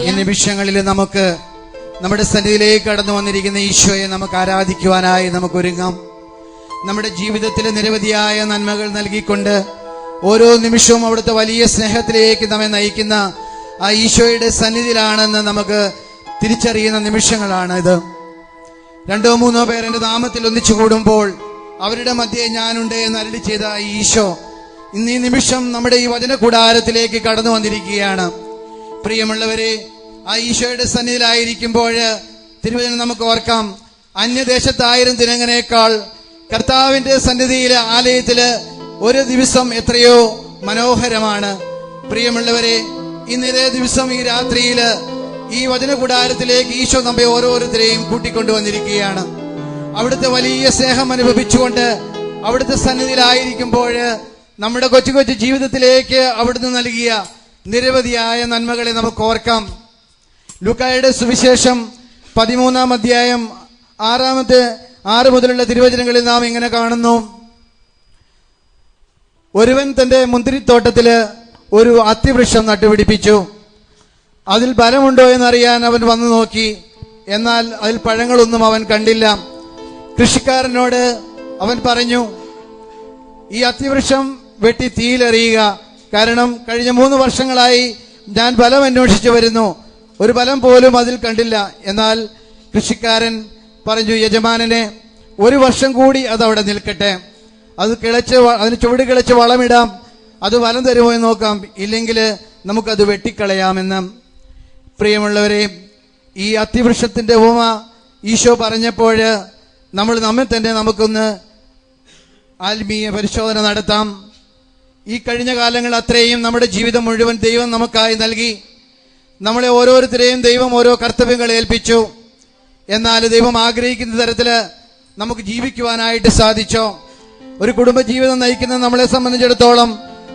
ഈ നിമിഷങ്ങളിൽ നമുക്ക് നമ്മുടെ സന്നിധിയിലേക്ക് കടന്നു വന്നിരിക്കുന്ന ഈശോയെ നമുക്ക് ആരാധിക്കുവാനായി നമുക്ക് ഒരുങ്ങാം. നമ്മുടെ ജീവിതത്തിലെ നിരവധിയായ നന്മകൾ നൽകിക്കൊണ്ട് ഓരോ നിമിഷവും അവിടുത്തെ വലിയ സ്നേഹത്തിലേക്ക് നമ്മെ നയിക്കുന്ന ആ ഈശോയുടെ സന്നിധിയിലാണെന്ന് നമുക്ക് തിരിച്ചറിയുന്ന നിമിഷങ്ങളാണ് ഇത്. 2-3 പേർ എന്റെ നാമത്തിൽ ഒന്നിച്ചു കൂടുമ്പോൾ അവരുടെ മധ്യേ ഞാനുണ്ട് എന്ന് അരുളി ചെയ്ത ഈശോ ഇന്ന് ഈ നിമിഷം നമ്മുടെ ഈ വചന കൂടാരത്തിലേക്ക് കടന്നു വന്നിരിക്കുകയാണ്. പ്രിയമുള്ളവരെ, ആ ഈശോയുടെ സന്നിധിയിലായിരിക്കുമ്പോൾ തിരുവചനം നമുക്ക് ഓർക്കാം, അന്യദേശത്തായിരം ദിനങ്ങളേക്കാൾ കർത്താവിന്റെ സന്നിധിയിലെ ആലയത്തില് ഒരു ദിവസം എത്രയോ മനോഹരമാണ്. പ്രിയമുള്ളവരെ, ഇന്നേ ദിവസം ഈ രാത്രിയില് ഈ വചന കൂടാരത്തിലേക്ക് ഈശോ നമ്മെ ഓരോരുത്തരെയും കൂട്ടിക്കൊണ്ടുവന്നിരിക്കുകയാണ്. അവിടുത്തെ വലിയ സ്നേഹം അനുഭവിച്ചുകൊണ്ട് അവിടുത്തെ സന്നിധിയിലായിരിക്കുമ്പോൾ നമ്മുടെ കൊച്ചു കൊച്ചു ജീവിതത്തിലേക്ക് അവിടുന്ന് നൽകിയ നിരവധിയായ നന്മകളെ നമുക്ക് ഓർക്കാം. ലൂക്കായുടെ സുവിശേഷം 13-ാം അധ്യായം 6 മുതലുള്ള തിരുവചനങ്ങളിൽ നാം ഇങ്ങനെ കാണുന്നു. ഒരുവൻ തന്റെ മുന്തിരിത്തോട്ടത്തില് ഒരു അത്തിവൃക്ഷം നട്ടുപിടിപ്പിച്ചു. അതിൽ ഫലമുണ്ടോ എന്നറിയാൻ അവൻ വന്നു നോക്കി. എന്നാൽ അതിൽ പഴങ്ങളൊന്നും അവൻ കണ്ടില്ല. കൃഷിക്കാരനോട് അവൻ പറഞ്ഞു, ഈ അത്തിവൃക്ഷം വെട്ടി തീയിലെറിയുക. കാരണം കഴിഞ്ഞ 3 വർഷങ്ങളായി ഞാൻ ഫലം അന്വേഷിച്ചു വരുന്നു, ഒരു ഫലം പോലും അതിൽ കണ്ടില്ല. എന്നാൽ കൃഷിക്കാരൻ പറഞ്ഞു, യജമാനനെ, 1 വർഷം കൂടി അതവിടെ നിൽക്കട്ടെ. അതിന് ചുവട് കിളച്ച് വളമിടാം, അത് ഫലം തരുമോ എന്ന് നോക്കാം, ഇല്ലെങ്കിൽ നമുക്കത് വെട്ടിക്കളയാമെന്ന്. പ്രിയമുള്ളവരെ, ഈ അത്തിവൃക്ഷത്തിന്റെ ഉപമ ഈശോ പറഞ്ഞപ്പോൾ നമ്മൾ നമ്മെ തന്നെ നമുക്കൊന്ന് ആത്മീയ പരിശോധന നടത്താം. ഈ കഴിഞ്ഞ കാലങ്ങൾ അത്രയും നമ്മുടെ ജീവിതം മുഴുവൻ ദൈവം നമുക്കായി നൽകി. നമ്മളെ ഓരോരുത്തരെയും ദൈവം ഓരോ കർത്തവ്യങ്ങൾ ഏൽപ്പിച്ചു. എന്നാൽ ദൈവം ആഗ്രഹിക്കുന്ന തരത്തില് നമുക്ക് ജീവിക്കുവാനായിട്ട് സാധിച്ചോ? ഒരു കുടുംബജീവിതം നയിക്കുന്ന നമ്മളെ സംബന്ധിച്ചിടത്തോളം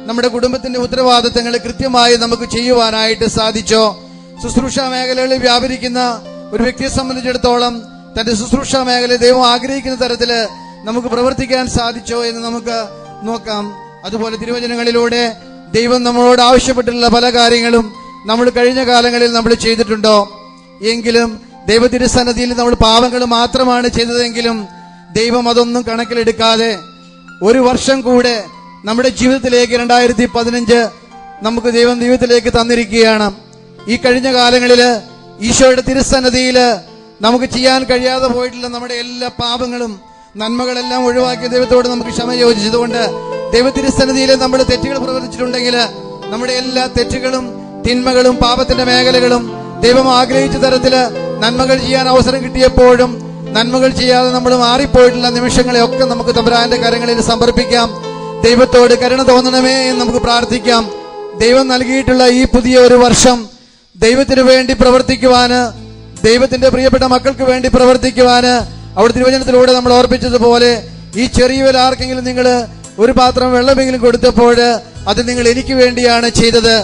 നമ്മുടെ കുടുംബത്തിന്റെ ഉത്തരവാദിത്തങ്ങൾ കൃത്യമായി നമുക്ക് ചെയ്യുവാനായിട്ട് സാധിച്ചോ? ശുശ്രൂഷ മേഖലകളിൽ വ്യാപരിക്കുന്ന ഒരു വ്യക്തിയെ സംബന്ധിച്ചിടത്തോളം തന്റെ ശുശ്രൂഷ മേഖല ദൈവം ആഗ്രഹിക്കുന്ന തരത്തില് നമുക്ക് പ്രവർത്തിക്കാൻ സാധിച്ചോ എന്ന് നമുക്ക് നോക്കാം. അതുപോലെ തിരുവചനങ്ങളിലൂടെ ദൈവം നമ്മളോട് ആവശ്യപ്പെട്ടിട്ടുള്ള പല കാര്യങ്ങളും നമ്മൾ കഴിഞ്ഞ കാലങ്ങളിൽ നമ്മൾ ചെയ്തിട്ടുണ്ടോ? എങ്കിലും ദൈവതിരുസന്നിധിയിൽ നമ്മൾ പാപങ്ങൾ മാത്രമാണ് ചെയ്തതെങ്കിലും ദൈവം അതൊന്നും കണക്കിലെടുക്കാതെ 1 വർഷം കൂടെ നമ്മുടെ ജീവിതത്തിലേക്ക് 2015 നമുക്ക് ദൈവം ജീവിതത്തിലേക്ക് തന്നിരിക്കുകയാണ്. ഈ കഴിഞ്ഞ കാലങ്ങളില് ഈശോയുടെ തിരുസന്നിധിയില് നമുക്ക് ചെയ്യാൻ കഴിയാതെ പോയിട്ടുള്ള നമ്മുടെ എല്ലാ പാപങ്ങളും നന്മകളെല്ലാം ഒഴിവാക്കിയ ദൈവത്തോട് നമുക്ക് ക്ഷമ യോജിച്ചതുകൊണ്ട് ദൈവത്തിരുസന്നിധിയിൽ നമ്മൾ തെറ്റുകൾ പ്രവർത്തിച്ചിട്ടുണ്ടെങ്കിൽ നമ്മുടെ എല്ലാ തെറ്റുകളും തിന്മകളും പാപത്തിന്റെ മേഖലകളും ദൈവം ആഗ്രഹിച്ച തരത്തില് നന്മകൾ ചെയ്യാൻ അവസരം കിട്ടിയപ്പോഴും നന്മകൾ ചെയ്യാതെ നമ്മൾ മാറിപ്പോയിട്ടുള്ള നിമിഷങ്ങളെ ഒക്കെ നമുക്ക് തമ്പുരാന്റെ കരങ്ങളിൽ സമർപ്പിക്കാം. ദൈവത്തോട് കരുണ തോന്നണമേ എന്ന് നമുക്ക് പ്രാർത്ഥിക്കാം. ദൈവം നൽകിയിട്ടുള്ള ഈ പുതിയ ഒരു വർഷം ദൈവത്തിന് വേണ്ടി പ്രവർത്തിക്കുവാന്, ദൈവത്തിന്റെ പ്രിയപ്പെട്ട മക്കൾക്ക് വേണ്ടി പ്രവർത്തിക്കുവാന് അവിടെ തിരുവചനത്തിലൂടെ നമ്മൾ ഓർപ്പിച്ചതുപോലെ ഈ ചെറിയവർ ആർക്കെങ്കിലും നിങ്ങൾ ഒരു പാത്രം വെള്ളമെങ്കിലും കൊടുത്തപ്പോൾ അത് നിങ്ങൾ എനിക്ക് വേണ്ടിയാണ് ചെയ്തത്.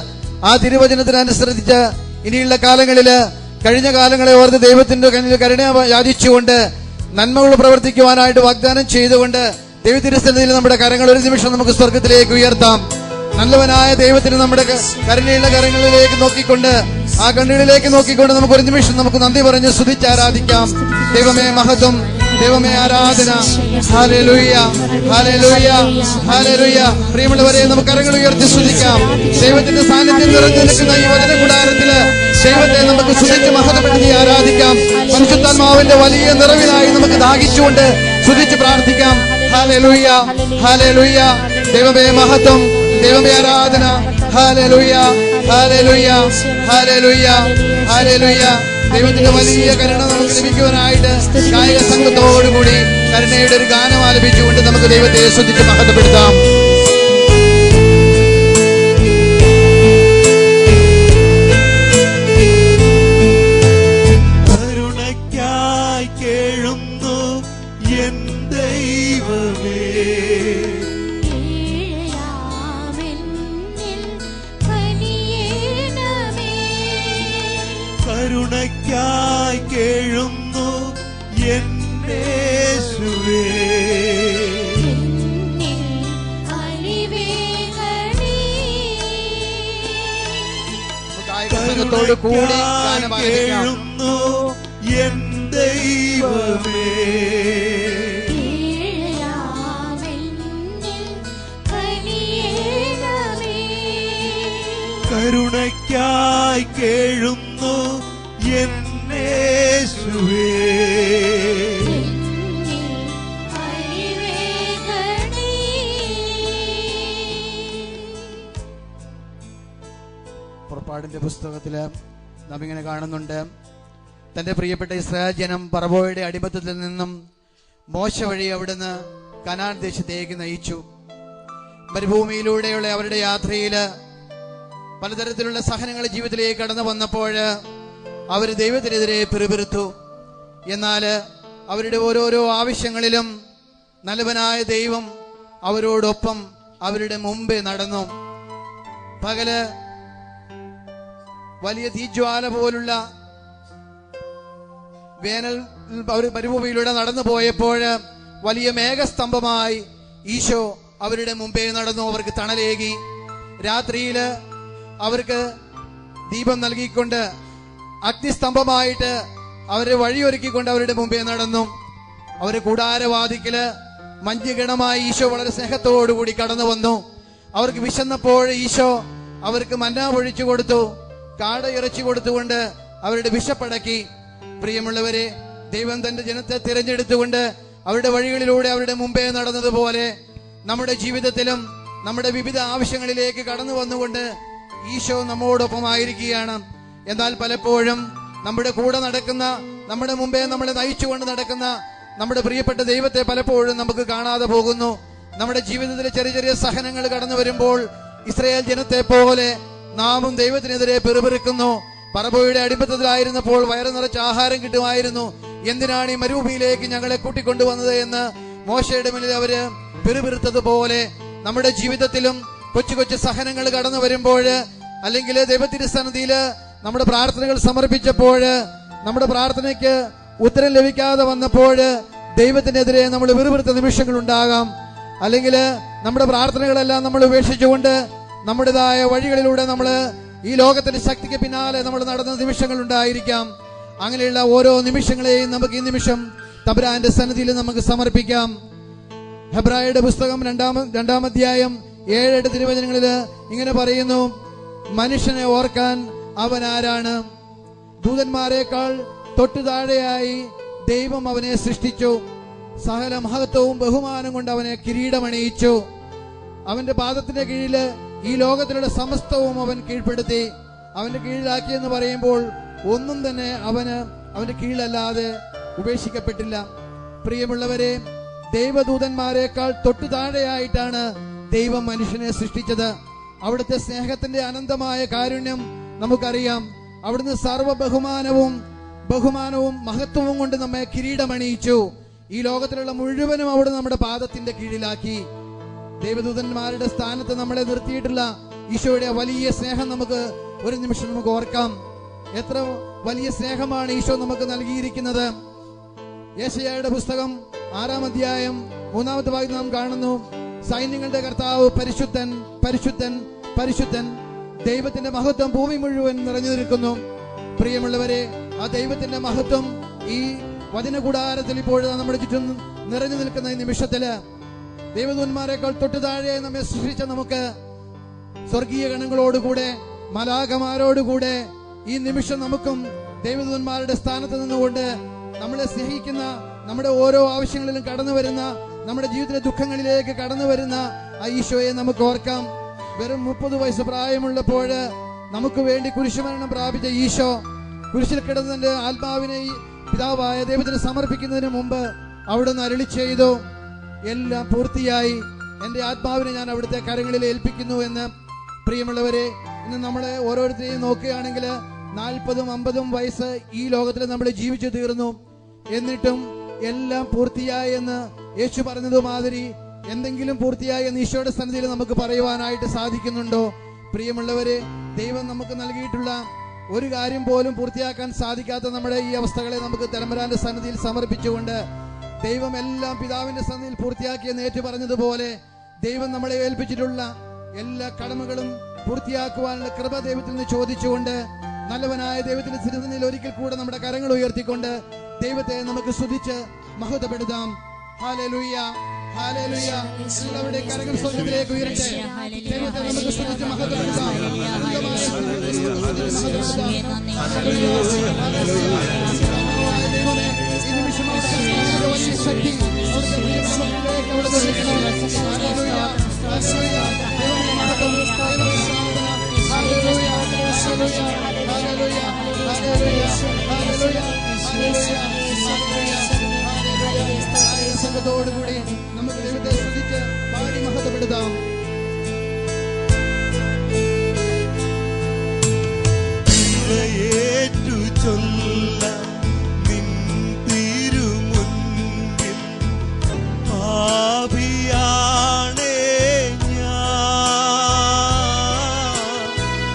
ആ തിരുവചനത്തിനനുസരിച്ച് ഇനിയുള്ള കാലങ്ങളില് കഴിഞ്ഞ കാലങ്ങളെ ഓർത്ത് ദൈവത്തിന്റെ കണ്ണിൽ കരുണ യാചിച്ചുകൊണ്ട് നന്മകൾ പ്രവർത്തിക്കുവാനായിട്ട് വാഗ്ദാനം ചെയ്തുകൊണ്ട് ദൈവത്തിരുസന്നിധിയിൽ നമ്മുടെ കരങ്ങൾ ഒരു നിമിഷം നമുക്ക് സ്വർഗത്തിലേക്ക് ഉയർത്താം. നല്ലവനായ ദൈവത്തിന് നമ്മുടെ കരുണയുള്ള കരങ്ങളിലേക്ക് നോക്കിക്കൊണ്ട്, ആ കണ്ണുകളിലേക്ക് നോക്കിക്കൊണ്ട് നമുക്ക് ഒരു നിമിഷം നമുക്ക് നന്ദി പറഞ്ഞ് സ്തുതിച്ച് ആരാധിക്കാം. ദൈവമേ മഹത്വം, ദൈവമേ ആരാധന. ഹല്ലേലൂയ, ഹല്ലേലൂയ, ഹല്ലേലൂയ. പ്രിയമുള്ളവരെ, നമുക്ക് കരങ്ങൾ ഉയർത്തി സ്തുതിക്കാം. ദൈവത്തിന്റെ സാന്നിധ്യം നിറഞ്ഞു നിൽക്കുന്ന ഈ വചന കൂടാരത്തില് ദൈവത്തെ നമുക്ക് സ്തുതിച്ച് മഹത്വപ്പെടുത്തി ആരാധിക്കാം. പരിശുദ്ധാത്മാവിന്റെ വലിയ നിറവിനായി നമുക്ക് ദാഹിച്ചുകൊണ്ട് സ്തുതിച്ച് പ്രാർത്ഥിക്കാം. Hallelujah, hallelujah. ദൈവമേ മഹത്വം, ദൈവമേ ആരാധന. ഹല്ലേലൂയ, ഹല്ലേലൂയ, ഹല്ലേലൂയ, ഹല്ലേലൂയ. ദൈവത്തിന്റെ വലിയ കരുണ നമുക്ക് ലഭിക്കുവാനായിട്ട് ഗായക സംഘത്തോടുകൂടി കരുണയുടെ ഒരു ഗാനം ആലപിച്ചുകൊണ്ട് നമുക്ക് ദൈവത്തെ സ്തുതിച്ച് മഹത്വപ്പെടുത്താം. കരുണയ്ക്കായി കേഴുന്നു എൻ ദൈവമേ, കരുണയ്ക്കായി കേഴുന്നു എൻ യേശുവേ. ഗായക സംഘത്തോട് കൂടി ഗാനം ആലപിക്കാം. കേഴുന്നു എൻ ദൈവമേ, കരുണയ്ക്കായി കേഴുന്നു എൻ യേശുവേ, പുറപ്പാടിന്റെ പുസ്തകത്തില് നാം ഇങ്ങനെ കാണുന്നുണ്ട്, തന്റെ പ്രിയപ്പെട്ട ഇസ്രായേൽ ജനം ഫറവോയുടെ അടിമത്തത്തിൽ നിന്നും മോശ വഴി അവിടുന്ന് കനാൻ ദേശത്തേക്ക് നയിച്ചു. മരുഭൂമിയിലൂടെയുള്ള അവരുടെ യാത്രയില് പലതരത്തിലുള്ള സഹനങ്ങൾ ജീവിതത്തിലേക്ക് കടന്നു വന്നപ്പോൾ അവർ ദൈവത്തിനെതിരെ പിറുപിറുത്തു. എന്നാൽ അവരുടെ ഓരോരോ ആവശ്യങ്ങളിലും നല്ലവനായ ദൈവം അവരോടൊപ്പം അവരുടെ മുമ്പേ നടന്നു. പകല് വലിയ തീജ്വാല പോലുള്ള വേനൽ അവർ മരുഭൂമിയിലൂടെ നടന്നു പോയപ്പോൾ വലിയ മേഘസ്തംഭമായി ഈശോ അവരുടെ മുമ്പേ നടന്നു, അവർക്ക് തണലേകി. രാത്രിയില് അവർക്ക് ദീപം നൽകിക്കൊണ്ട് അഗ്നിസ്തംഭമായിട്ട് അവരെ വഴിയൊരുക്കിക്കൊണ്ട് അവരുടെ മുമ്പേ നടന്നു. അവര് കൂടാരവാതിക്കല് മഞ്ഞുഗണമായി ഈശോ വളരെ സ്നേഹത്തോടുകൂടി കടന്നു വന്നു. അവർക്ക് വിശന്നപ്പോൾ ഈശോ അവർക്ക് മന്ന ഒഴിച്ചു കൊടുത്തു, കാട ഇറച്ചി കൊടുത്തുകൊണ്ട് അവരുടെ വിശപ്പടക്കി. പ്രിയമുള്ളവരെ, ദൈവം തന്റെ ജനത്തെ തിരഞ്ഞെടുത്തുകൊണ്ട് അവരുടെ വഴികളിലൂടെ അവരുടെ മുമ്പേ നടന്നതുപോലെ നമ്മുടെ ജീവിതത്തിലും നമ്മുടെ വിവിധ ആവശ്യങ്ങളിലേക്ക് കടന്നു വന്നുകൊണ്ട് ഈശോ നമ്മോടൊപ്പമായിരിക്കുകയാണ്. എന്നാൽ പലപ്പോഴും നമ്മുടെ കൂടെ നടക്കുന്ന, നമ്മുടെ മുമ്പേ നമ്മളെ നയിച്ചുകൊണ്ട് നടക്കുന്ന നമ്മുടെ പ്രിയപ്പെട്ട ദൈവത്തെ പലപ്പോഴും നമുക്ക് കാണാതെ പോകുന്നു. നമ്മുടെ ജീവിതത്തിൽ ചെറിയ ചെറിയ സഹനങ്ങൾ കടന്നു വരുമ്പോൾ ഇസ്രായേൽ ജനത്തെ പോലെ നാമും ദൈവത്തിനെതിരെ പിറുപിറുക്കുന്നു. ഫറവോയുടെ അടിമത്തത്തിലായിരുന്നപ്പോൾ വയറ് നിറച്ച് ആഹാരം കിട്ടുമായിരുന്നു, എന്തിനാണ് ഈ മരുഭൂമിയിലേക്ക് ഞങ്ങളെ കൂട്ടിക്കൊണ്ടുവന്നത് എന്ന് മോശയുടെ മുന്നിൽ അവര് പിറുപിറുത്തതുപോലെ നമ്മുടെ ജീവിതത്തിലും കൊച്ചു കൊച്ചു സഹനങ്ങൾ കടന്നു വരുമ്പോൾ, അല്ലെങ്കിൽ ദൈവത്തിരുസന്നിധിയിൽ നമ്മുടെ പ്രാർത്ഥനകൾ സമർപ്പിച്ചപ്പോൾ നമ്മുടെ പ്രാർത്ഥനയ്ക്ക് ഉത്തരം ലഭിക്കാതെ വന്നപ്പോൾ ദൈവത്തിനെതിരെ നമ്മൾ പിറുപിറുത്ത നിമിഷങ്ങൾ ഉണ്ടാകാം. അല്ലെങ്കിൽ നമ്മുടെ പ്രാർത്ഥനകളെല്ലാം നമ്മൾ ഉപേക്ഷിച്ചുകൊണ്ട് നമ്മുടേതായ വഴികളിലൂടെ നമ്മൾ ഈ ലോകത്തിന്റെ ശക്തിക്ക് പിന്നാലെ നമ്മൾ നടന്ന നിമിഷങ്ങൾ ഉണ്ടായിരിക്കാം. അങ്ങനെയുള്ള ഓരോ നിമിഷങ്ങളെയും നമുക്ക് ഈ നിമിഷം തമ്പുരാന്റെ സന്നിധിയിൽ നമുക്ക് സമർപ്പിക്കാം. ഹെബ്രായരുടെ പുസ്തകം രണ്ടാം അധ്യായം 7-8 തിരുവചനങ്ങളില് ഇങ്ങനെ പറയുന്നു, മനുഷ്യനെ ഓർക്കാൻ അവൻ ആരാണ്? ദൂതന്മാരെക്കാൾ തൊട്ടു താഴെയായി ദൈവം അവനെ സൃഷ്ടിച്ചു. സകല മഹത്വവും ബഹുമാനം കൊണ്ട് അവനെ കിരീടമണിയിച്ചു. അവന്റെ പാദത്തിന്റെ കീഴില് ഈ ലോകത്തിലുള്ള സമസ്തവും അവൻ കീഴ്പ്പെടുത്തി. അവന്റെ കീഴിലാക്കിയെന്ന് പറയുമ്പോൾ ഒന്നും തന്നെ അവന്റെ കീഴിലല്ലാതെ ഉപേക്ഷിക്കപ്പെട്ടില്ല. പ്രിയമുള്ളവരെ, ദൈവദൂതന്മാരെക്കാൾ തൊട്ടു താഴെയായിട്ടാണ് ദൈവം മനുഷ്യനെ സൃഷ്ടിച്ചത്. അവിടുത്തെ സ്നേഹത്തിന്റെ അനന്തമായ കാരുണ്യം നമുക്കറിയാം. അവിടുന്ന് സർവ്വ ബഹുമാനവും മഹത്വവും കൊണ്ട് നമ്മെ കിരീടമണിയിച്ചു. ഈ ലോകത്തിലുള്ള മുഴുവനും അവിടെ നമ്മുടെ പാദത്തിന്റെ കീഴിലാക്കി. ദൈവദൂതന്മാരുടെ സ്ഥാനത്ത് നമ്മളെ നിർത്തിയിട്ടുള്ള ഈശോയുടെ വലിയ സ്നേഹം നമുക്ക് ഒരു നിമിഷം നമുക്ക് ഓർക്കാം. എത്ര വലിയ സ്നേഹമാണ് ഈശോ നമുക്ക് നൽകിയിരിക്കുന്നത്. യെശയ്യായുടെ പുസ്തകം 6-ാം അധ്യായം 3-ാമത്തെ വാക്യം നാം കാണുന്നു, സൈന്യങ്ങളുടെ കർത്താവ് പരിശുദ്ധൻ പരിശുദ്ധൻ പരിശുദ്ധൻ, ദൈവത്തിന്റെ മഹത്വം ഭൂമി മുഴുവൻ നിറഞ്ഞു നിൽക്കുന്നു. പ്രിയമുള്ളവരെ, ആ ദൈവത്തിന്റെ മഹത്വം ഈ വചനകൂടാരത്തിൽ ഇപ്പോൾ നമ്മുടെ ചുറ്റും നിറഞ്ഞു നിൽക്കുന്ന ഈ നിമിഷത്തില് ദൈവദൂതന്മാരെക്കാൾ തൊട്ടു താഴെ നമ്മെ സൃഷ്ടിച്ച നമുക്ക് സ്വർഗീയ ഗണങ്ങളോടുകൂടെ മലാഖമാരോടുകൂടെ ഈ നിമിഷം നമുക്കും ദൈവദൂതന്മാരുടെ സ്ഥാനത്ത് നിന്നുകൊണ്ട് നമ്മളെ സ്നേഹിക്കുന്ന, നമ്മുടെ ഓരോ ആവശ്യങ്ങളിലും കടന്നു വരുന്ന, നമ്മുടെ ജീവിതത്തിലെ ദുഃഖങ്ങളിലേക്ക് കടന്നു വരുന്ന ആ ഈശോയെ നമുക്ക് ഓർക്കാം. വെറും 30 വയസ്സ് പ്രായമുള്ളപ്പോൾ നമുക്ക് വേണ്ടി കുരിശുമരണം പ്രാപിച്ച ഈശോ കുരിശിൽ കിടന്നതിന്റെ ആത്മാവിനെ പിതാവായ ദൈവത്തിന് സമർപ്പിക്കുന്നതിന് മുമ്പ് അവിടുന്ന് അരുളി ചെയ്തു, എല്ലാം പൂർത്തിയായി, എന്റെ ആത്മാവിനെ ഞാൻ അവിടുത്തെ കരങ്ങളിൽ ഏൽപ്പിക്കുന്നു എന്ന്. പ്രിയമുള്ളവരെ, ഇന്ന് നമ്മളെ ഓരോരുത്തരെയും നോക്കുകയാണെങ്കിൽ 40-ഉം 50-ഉം വയസ്സ് ഈ ലോകത്തിൽ നമ്മൾ ജീവിച്ചു തീർന്നു. എന്നിട്ടും എല്ലാം പൂർത്തിയായി എന്ന് യേശു പറഞ്ഞതുമാതിരി എന്തെങ്കിലും പൂർത്തിയായി എന്ന് ഈശോയുടെ സന്നിധിയിൽ നമുക്ക് പറയുവാനായിട്ട് സാധിക്കുന്നുണ്ടോ? പ്രിയമുള്ളവരെ, ദൈവം നമുക്ക് നൽകിയിട്ടുള്ള ഒരു കാര്യം പോലും പൂർത്തിയാക്കാൻ സാധിക്കാത്ത നമ്മുടെ ഈ അവസ്ഥകളെ നമുക്ക് തലമുരാന്റെ സന്നിധിയിൽ സമർപ്പിച്ചുകൊണ്ട് ദൈവം എല്ലാം പിതാവിന്റെ സന്നിധിയിൽ പൂർത്തിയാക്കിയെന്ന് ഏറ്റു പറഞ്ഞതുപോലെ ദൈവം നമ്മളെ ഏൽപ്പിച്ചിട്ടുള്ള എല്ലാ കടമകളും പൂർത്തിയാക്കുവാനുള്ള കൃപ ദൈവത്തിൽ നിന്ന് ചോദിച്ചുകൊണ്ട് നല്ലവനായ ദൈവത്തിന്റെ തിരുസന്നിധിയിൽ ഒരിക്കൽ കൂടെ നമ്മുടെ കരങ്ങൾ ഉയർത്തിക്കൊണ്ട് ദൈവത്തെ നമുക്ക് സ്തുതിച്ച് മഹത്വപ്പെടുത്താം. Hallelujah, hallelujah. എല്ലാവരുടെയും കരങ്ങൾ സ്വർഗ്ഗത്തിലേക്ക് ഉയരട്ടെ. ദൈവത്തെ നമുക്ക് സ്തുതിച്ച് മഹത്വപ്പെടുത്താം. ദൈവമേ, ഈ നിമിഷം അവിടുത്തെ വലിയ ശക്തി അവിടുത്തെ പ്രിയപ്പെട്ടവരിലേക്ക് അവിടുന്ന് ഒഴുകണം. Hallelujah, hallelujah. ദൈവമേ, മഹത്വം, ദൈവമേ, ആരാധന. ഹല്ലേലൂയ, ഹല്ലേലൂയ, ഹല്ലേലൂയ, ഹല്ലേലൂയ, ഹല്ലേലൂയ, ഹല്ലേലൂയ, ഹല്ലേലൂയ. സംഘത്തോടുകൂടി നമുക്ക് ദൈവത്തെ സ്തുതിച്ച് പാടി മഹത്വപ്പെടുത്താം. ഏറ്റു ചൊല്ല നിൻ തിരുമുൻപിൽ പാപിയാണേ ഞാൻ.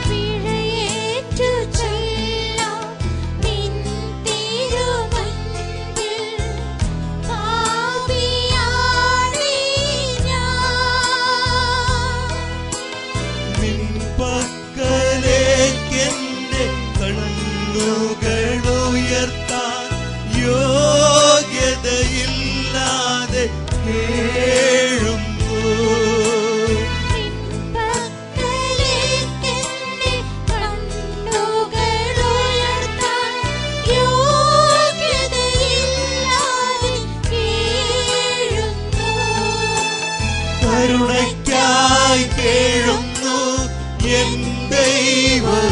പിഴയേറ്റു ചൊല്ലാം നിൻ തിരുമുൻപിൽ പാപിയാണേ ഞാൻ. നിൻ പക്കലേക്കെന്റെ കണ്ണുകളുയർത്താൻ യോഗ്യതയില്ലാതെ കേഴുന്നു. നിൻ പക്കലേക്കെന്റെ കണ്ണുകളുയർത്താൻ യോഗ്യതയില്ലാതെ കേഴുന്നു. കരുണയ്ക്കായി കേഴുന്നു എൻ ദൈവമേ.